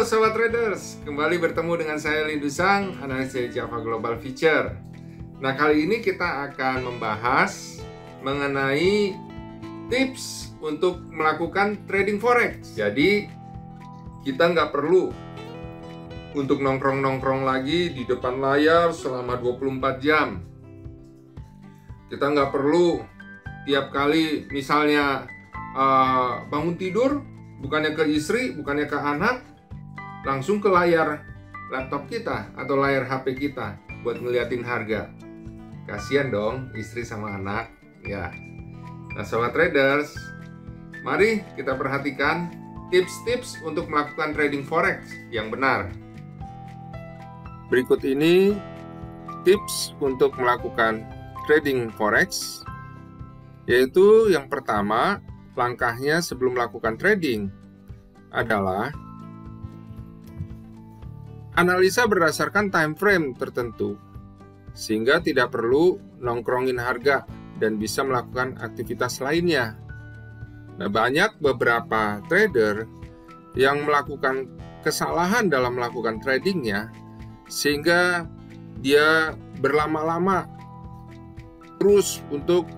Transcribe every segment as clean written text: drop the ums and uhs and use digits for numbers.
Sobat Traders, kembali bertemu dengan saya Lindu Sang, analis dari Java Global Future. Nah, kali ini kita akan membahas mengenai tips untuk melakukan trading forex. Jadi, kita nggak perlu untuk nongkrong-nongkrong lagi di depan layar selama 24 jam. Kita nggak perlu tiap kali misalnya bangun tidur, bukannya ke istri, bukannya ke anak, langsung ke layar laptop kita atau layar HP kita buat ngeliatin harga. Kasian dong istri sama anak, ya. Nah, Sobat Traders, mari kita perhatikan tips-tips untuk melakukan trading forex yang benar. Berikut ini tips untuk melakukan trading forex, yaitu yang pertama, langkahnya sebelum melakukan trading adalah analisa berdasarkan time frame tertentu, sehingga tidak perlu nongkrongin harga dan bisa melakukan aktivitas lainnya. Nah, banyak beberapa trader yang melakukan kesalahan dalam melakukan tradingnya, sehingga dia berlama-lama terus untuk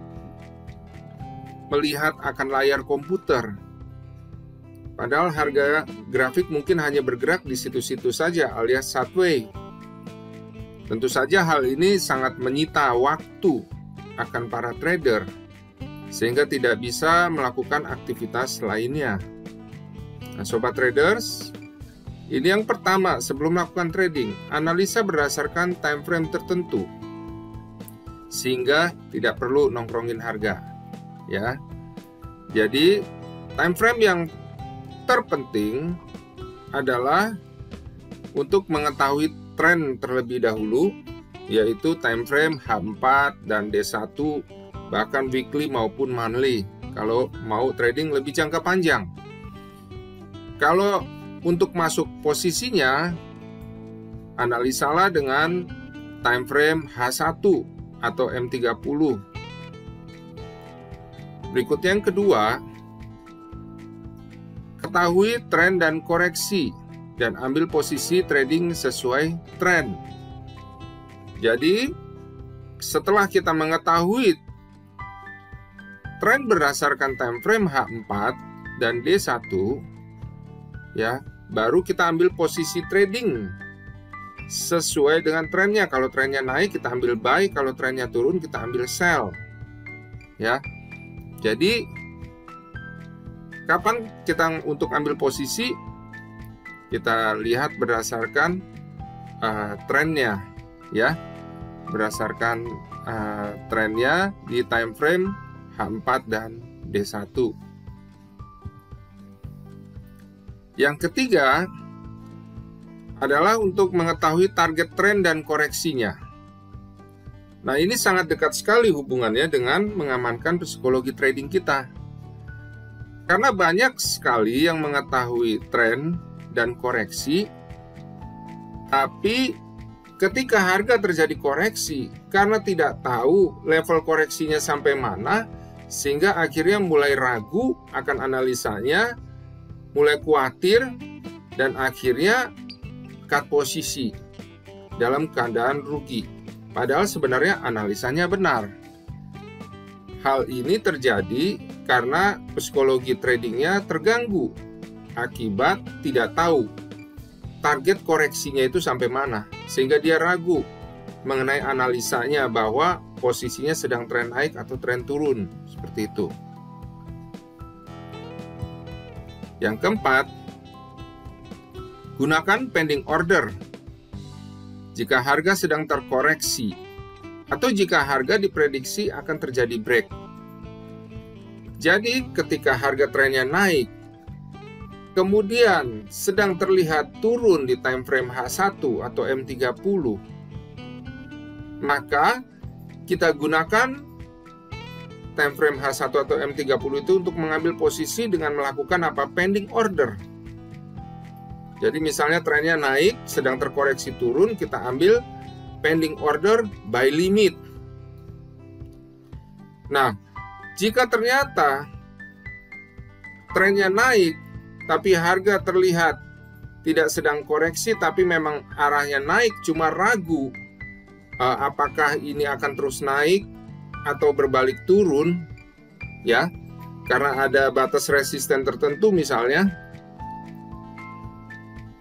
melihat akan layar komputer. Padahal harga grafik mungkin hanya bergerak di situ-situ saja alias sideways. Tentu saja hal ini sangat menyita waktu akan para trader, sehingga tidak bisa melakukan aktivitas lainnya. Nah, Sobat Traders, ini yang pertama sebelum melakukan trading, analisa berdasarkan time frame tertentu, sehingga tidak perlu nongkrongin harga. Ya, jadi time frame yang terpenting adalah untuk mengetahui tren terlebih dahulu, yaitu time frame H4 dan D1, bahkan weekly maupun monthly kalau mau trading lebih jangka panjang. Kalau untuk masuk posisinya, analisalah dengan time frame H1 atau M30. Berikutnya yang kedua, ketahui tren dan koreksi dan ambil posisi trading sesuai tren. Jadi, setelah kita mengetahui tren berdasarkan time frame H4 dan D1, ya, baru kita ambil posisi trading sesuai dengan trennya. Kalau trennya naik, kita ambil buy, kalau trennya turun, kita ambil sell. Ya. Jadi, kapan kita untuk ambil posisi? Kita lihat berdasarkan trennya, ya, berdasarkan trennya di time frame H4 dan D1. Yang ketiga adalah untuk mengetahui target tren dan koreksinya. Nah, ini sangat dekat sekali hubungannya dengan mengamankan psikologi trading kita. Karena banyak sekali yang mengetahui tren dan koreksi, tapi ketika harga terjadi koreksi, karena tidak tahu level koreksinya sampai mana, sehingga akhirnya mulai ragu akan analisanya, mulai khawatir, dan akhirnya cut posisi dalam keadaan rugi. Padahal sebenarnya analisanya benar. Hal ini terjadi karena psikologi tradingnya terganggu akibat tidak tahu target koreksinya itu sampai mana, sehingga dia ragu mengenai analisanya bahwa posisinya sedang tren naik atau tren turun, seperti itu. Yang keempat, gunakan pending order jika harga sedang terkoreksi atau jika harga diprediksi akan terjadi break. Jadi ketika harga trennya naik, kemudian sedang terlihat turun di time frame H1 atau M30, maka kita gunakan time frame H1 atau M30 itu untuk mengambil posisi dengan melakukan pending order. Jadi misalnya trennya naik, sedang terkoreksi turun, kita ambil pending order buy limit. Nah, jika ternyata trennya naik, tapi harga terlihat tidak sedang koreksi tapi memang arahnya naik, cuma ragu apakah ini akan terus naik atau berbalik turun, ya, karena ada batas resisten tertentu misalnya.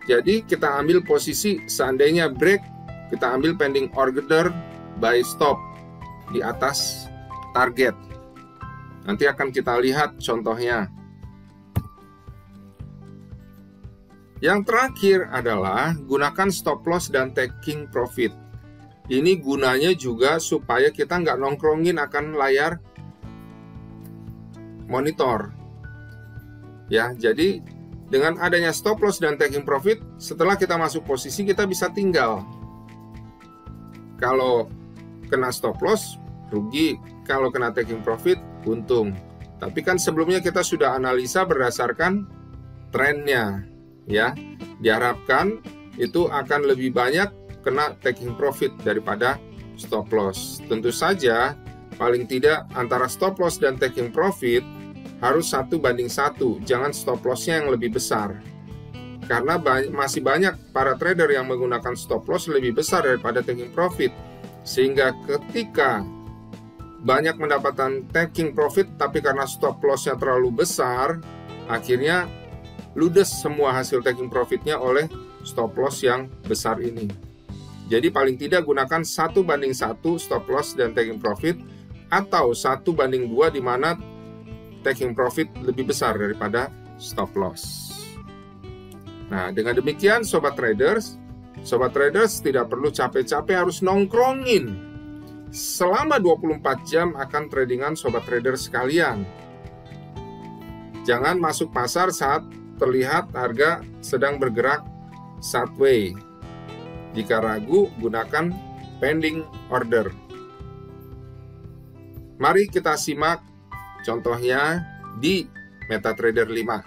Jadi kita ambil posisi, seandainya break, kita ambil pending order buy stop di atas target. Nanti akan kita lihat contohnya. Yang terakhir adalah gunakan stop loss dan taking profit. Ini gunanya juga supaya kita nggak nongkrongin akan layar monitor. Ya, jadi dengan adanya stop loss dan taking profit, setelah kita masuk posisi kita bisa tinggal. Kalau kena stop loss, rugi. Kalau kena taking profit, untung. Tapi kan sebelumnya kita sudah analisa berdasarkan trennya. Ya, diharapkan itu akan lebih banyak kena taking profit daripada stop loss. Tentu saja paling tidak antara stop loss dan taking profit harus 1:1, jangan stop lossnya yang lebih besar. Karena masih banyak para trader yang menggunakan stop loss lebih besar daripada taking profit, sehingga ketika banyak mendapatkan taking profit tapi karena stop lossnya terlalu besar, akhirnya ludes semua hasil taking profitnya oleh stop loss yang besar ini. Jadi paling tidak gunakan 1:1 stop loss dan taking profit, atau 1:2 di mana taking profit lebih besar daripada stop loss. Nah, dengan demikian sobat traders tidak perlu capek-capek harus nongkrongin selama 24 jam akan tradingan sobat traders sekalian. Jangan masuk pasar saat terlihat harga sedang bergerak sideways. Jika ragu, gunakan pending order. Mari kita simak contohnya di MetaTrader 5.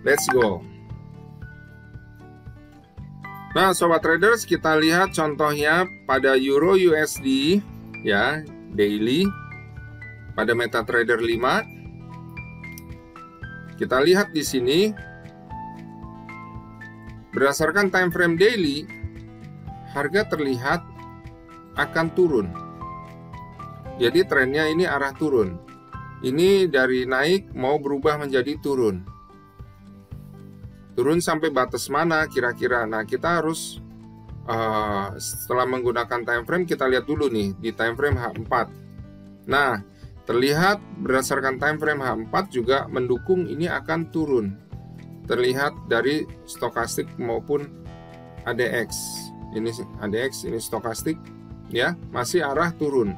Let's go. Nah, sobat traders, kita lihat contohnya pada Euro USD ya, daily pada MetaTrader 5. Kita lihat di sini berdasarkan time frame daily, harga terlihat akan turun. Jadi trennya ini arah turun. Ini dari naik mau berubah menjadi turun. Turun sampai batas mana kira-kira? Nah, kita harus setelah menggunakan time frame, kita lihat dulu nih di time frame H4. Nah, terlihat berdasarkan time frame H4 juga mendukung ini akan turun. Terlihat dari stokastik maupun ADX. Ini ADX, ini stokastik ya, masih arah turun.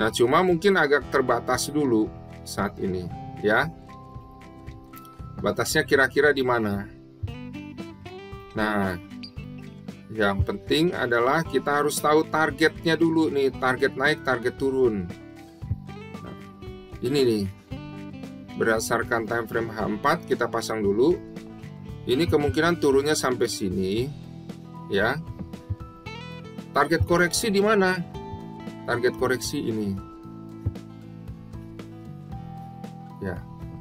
Nah, cuma mungkin agak terbatas dulu saat ini ya. Batasnya kira-kira di mana? Nah, yang penting adalah kita harus tahu targetnya dulu nih, target naik, target turun. Nah, ini nih, berdasarkan time frame H4 kita pasang dulu. Ini kemungkinan turunnya sampai sini, ya. Target koreksi di mana? Target koreksi ini, ya.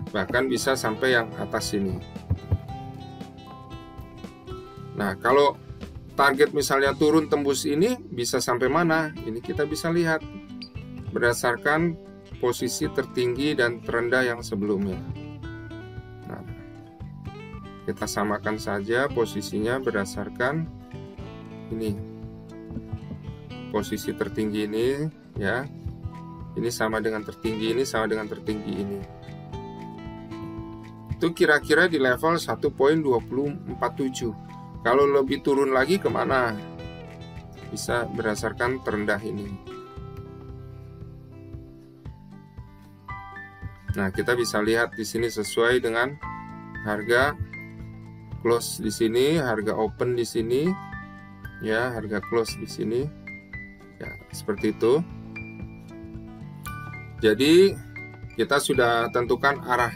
Bahkan bisa sampai yang atas sini. Nah, kalau target misalnya turun tembus ini bisa sampai mana? Ini kita bisa lihat berdasarkan posisi tertinggi dan terendah yang sebelumnya. Nah, kita samakan saja posisinya berdasarkan ini. Posisi tertinggi ini ya. Ini sama dengan tertinggi ini, sama dengan tertinggi ini. Itu kira-kira di level 1.2047. Kalau lebih turun lagi kemana? Bisa berdasarkan terendah ini. Nah, kita bisa lihat di sini sesuai dengan harga close di sini, harga open di sini, ya, harga close di sini, ya, seperti itu. Jadi kita sudah tentukan arah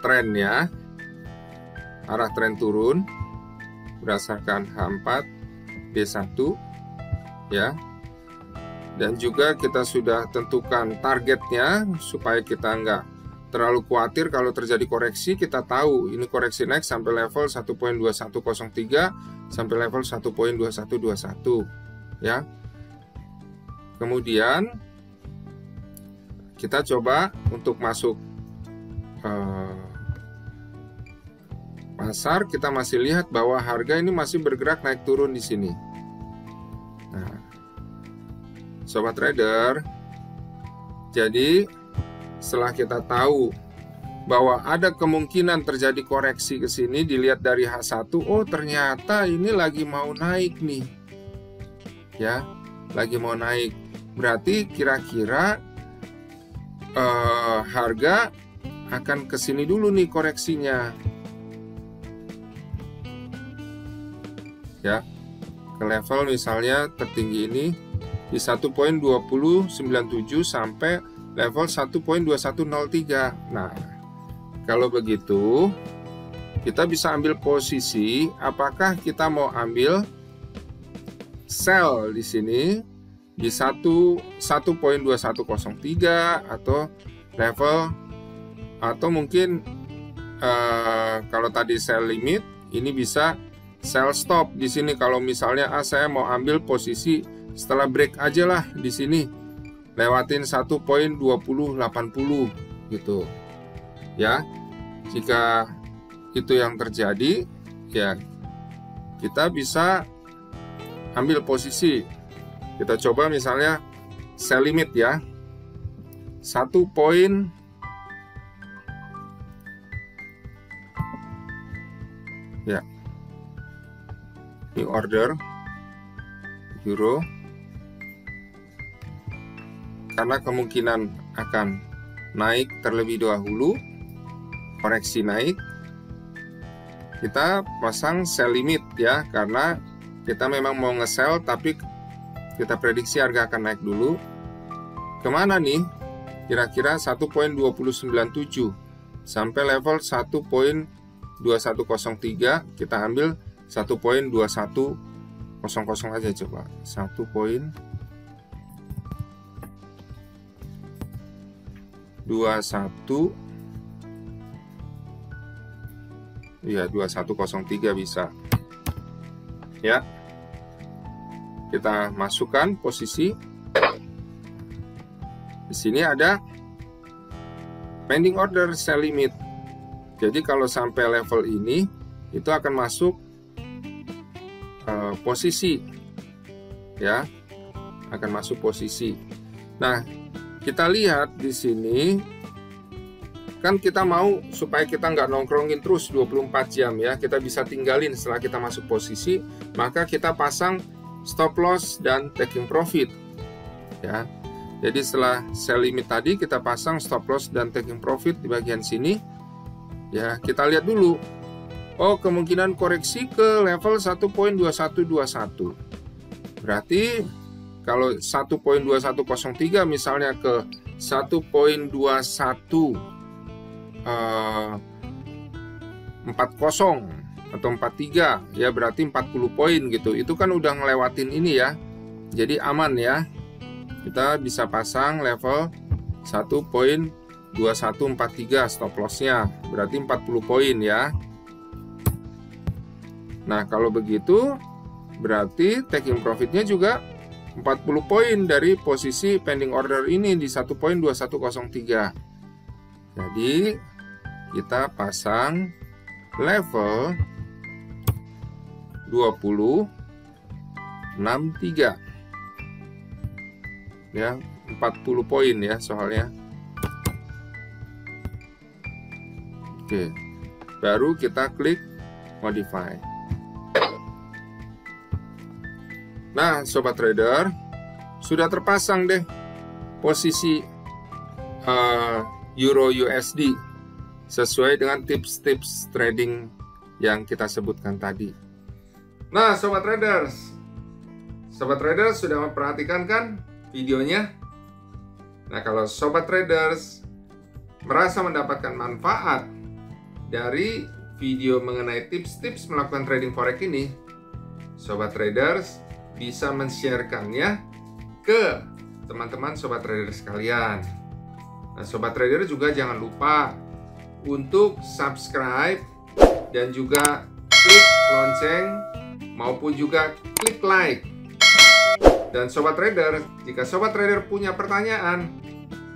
trennya, arah tren turun berdasarkan H4 D1 ya, dan juga kita sudah tentukan targetnya supaya kita nggak terlalu khawatir kalau terjadi koreksi. Kita tahu ini koreksi naik sampai level 1.2103 sampai level 1.2121 ya. Kemudian kita coba untuk masuk pasar, kita masih lihat bahwa harga ini masih bergerak naik turun di sini. Nah, sobat trader, jadi setelah kita tahu bahwa ada kemungkinan terjadi koreksi ke sini, dilihat dari H1, oh ternyata ini lagi mau naik nih. Ya, lagi mau naik. Berarti kira-kira harga akan ke sini dulu nih koreksinya. Ya, ke level misalnya tertinggi ini di 1.2097 sampai level 1.2103. Nah, kalau begitu kita bisa ambil posisi, apakah kita mau ambil sell di sini di 1.2103 atau level, atau mungkin kalau tadi sell limit, ini bisa sell stop di sini. Kalau misalnya saya mau ambil posisi setelah break aja lah di sini, lewatin 1.2080 gitu. Ya. Jika itu yang terjadi, ya kita bisa ambil posisi. Kita coba misalnya sell limit ya. 1 poin ya. Ini order euro, karena kemungkinan akan naik terlebih dahulu, koreksi naik, kita pasang sell limit ya, karena kita memang mau nge-sell tapi kita prediksi harga akan naik dulu. Kemana nih? Kira-kira 1.2097 sampai level 1.2103, kita ambil 1.2100 aja coba. 1.21 ya, 2103 bisa. Ya. Kita masukkan posisi. Di sini ada pending order sell limit. Jadi kalau sampai level ini itu akan masuk posisi, ya, akan masuk posisi. Nah, kita lihat di sini kan kita mau supaya kita nggak nongkrongin terus 24 jam ya, kita bisa tinggalin setelah kita masuk posisi, maka kita pasang stop loss dan taking profit ya. Jadi setelah sell limit tadi kita pasang stop loss dan taking profit di bagian sini ya. Kita lihat dulu, oh kemungkinan koreksi ke level 1.2121. Berarti kalau 1.2103 misalnya ke 1.2140 atau 43 ya, berarti 40 poin gitu. Itu kan udah ngelewatin ini ya. Jadi aman ya. Kita bisa pasang level 1.2143 stop lossnya. Berarti 40 poin ya. Nah, kalau begitu berarti taking profitnya juga 40 poin dari posisi pending order ini di 1.2103. Jadi kita pasang level 2063 ya, 40 poin ya soalnya. Oke, baru kita klik modify. Nah, sobat trader, sudah terpasang deh posisi Euro USD sesuai dengan tips-tips trading yang kita sebutkan tadi. Nah, sobat traders sudah memperhatikan kan videonya? Nah, kalau sobat traders merasa mendapatkan manfaat dari video mengenai tips-tips melakukan trading forex ini, sobat traders bisa men-sharekannya ke teman-teman sobat trader sekalian. Nah, Sobat Trader juga jangan lupa untuk subscribe dan juga klik lonceng maupun juga klik like. Dan Sobat Trader, jika Sobat Trader punya pertanyaan,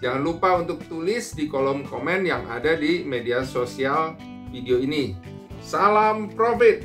jangan lupa untuk tulis di kolom komen yang ada di media sosial video ini. Salam profit!